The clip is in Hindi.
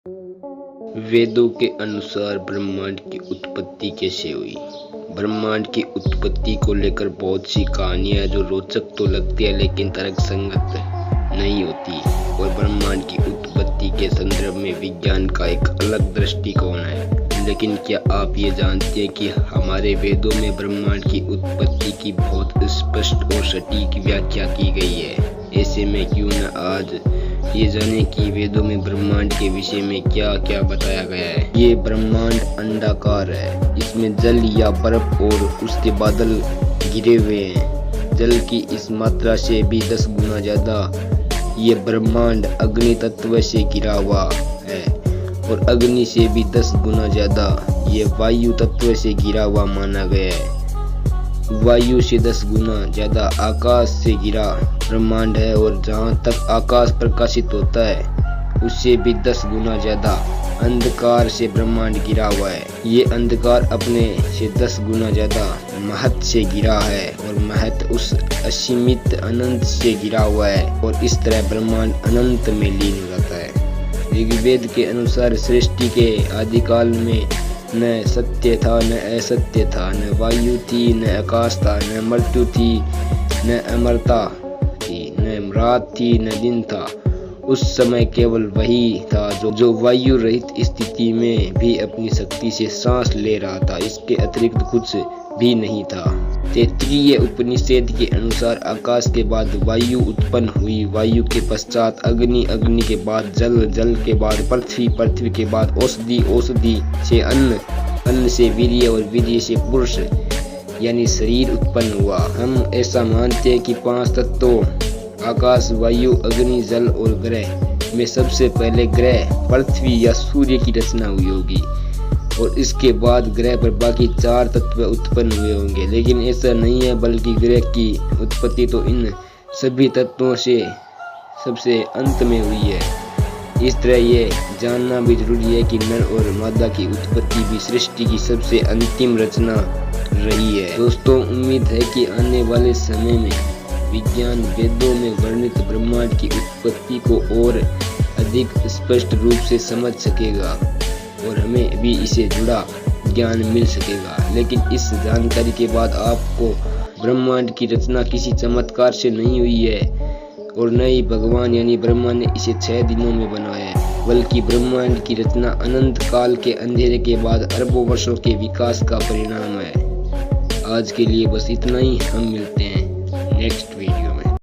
वेदों के अनुसार ब्रह्मांड की उत्पत्ति कैसे हुई। ब्रह्मांड की उत्पत्ति को लेकर बहुत सी कहानियां जो रोचक तो लगती है लेकिन तर्कसंगत नहीं होती, और ब्रह्मांड की उत्पत्ति के संदर्भ में विज्ञान का एक अलग दृष्टिकोण है। लेकिन क्या आप ये जानते हैं कि हमारे वेदों में ब्रह्मांड की उत्पत्ति की बहुत स्पष्ट और सटीक व्याख्या की गई है। ऐसे में क्यों न आज ये जाने कि वेदों में ब्रह्मांड के विषय में क्या क्या बताया गया है। ये ब्रह्मांड अंडाकार है, इसमें जल या बर्फ और उसके बादल घिरे हुए हैं। जल की इस मात्रा से भी 10 गुना ज्यादा ये ब्रह्मांड अग्नि तत्व से घिरा हुआ है, और अग्नि से भी 10 गुना ज्यादा ये वायु तत्व से घिरा हुआ माना गया है। वायु से 10 गुना ज्यादा आकाश से घिरा ब्रह्मांड है, और जहाँ तक आकाश प्रकाशित होता है उससे भी 10 गुना ज्यादा अंधकार से ब्रह्मांड घिरा हुआ है। ये अंधकार अपने से 10 गुना ज्यादा महत से घिरा है, और महत उस असीमित अनंत से घिरा हुआ है, और इस तरह ब्रह्मांड अनंत में लीन हो जाता है। ऋग्वेद के अनुसार सृष्टि के आदिकाल में न सत्य था न असत्य था, न वायु थी न आकाश था, न मृत्यु थी न अमरता थी, न रात थी न दिन था। उस समय केवल वही था जो वायु रहित स्थिति में भी अपनी शक्ति से सांस ले रहा था। इसके अतिरिक्त कुछ भी नहीं था। तैत्तिरीय उपनिषद के अनुसार आकाश के बाद वायु उत्पन्न हुई, वायु के पश्चात अग्नि, अग्नि के बाद जल, जल के बाद पृथ्वी, पृथ्वी के बाद औषधि, औषधि से अन्न, अन्न से वीर्य और वीर्य से पुरुष यानी शरीर उत्पन्न हुआ। हम ऐसा मानते हैं कि 5 तत्वों आकाश, वायु, अग्नि, जल और ग्रह में सबसे पहले ग्रह पृथ्वी या सूर्य की रचना हुई होगी, और इसके बाद ग्रह पर बाकी 4 तत्व उत्पन्न हुए होंगे। लेकिन ऐसा नहीं है, बल्कि ग्रह की उत्पत्ति तो इन सभी तत्वों से सबसे अंत में हुई है। इस तरह ये जानना भी जरूरी है कि नर और मादा की उत्पत्ति भी सृष्टि की सबसे अंतिम रचना रही है। दोस्तों, उम्मीद है कि आने वाले समय में विज्ञान वेदों में वर्णित ब्रह्मांड की उत्पत्ति को और अधिक स्पष्ट रूप से समझ सकेगा, और हमें भी इससे जुड़ा ज्ञान मिल सकेगा। लेकिन इस जानकारी के बाद आपको ब्रह्मांड की रचना किसी चमत्कार से नहीं हुई है, और न ही भगवान यानी ब्रह्मा ने इसे 6 दिनों में बनाया है, बल्कि ब्रह्मांड की रचना अनंत काल के अंधेरे के बाद अरबों वर्षों के विकास का परिणाम है। आज के लिए बस इतना ही। हम मिलते हैं नेक्स्ट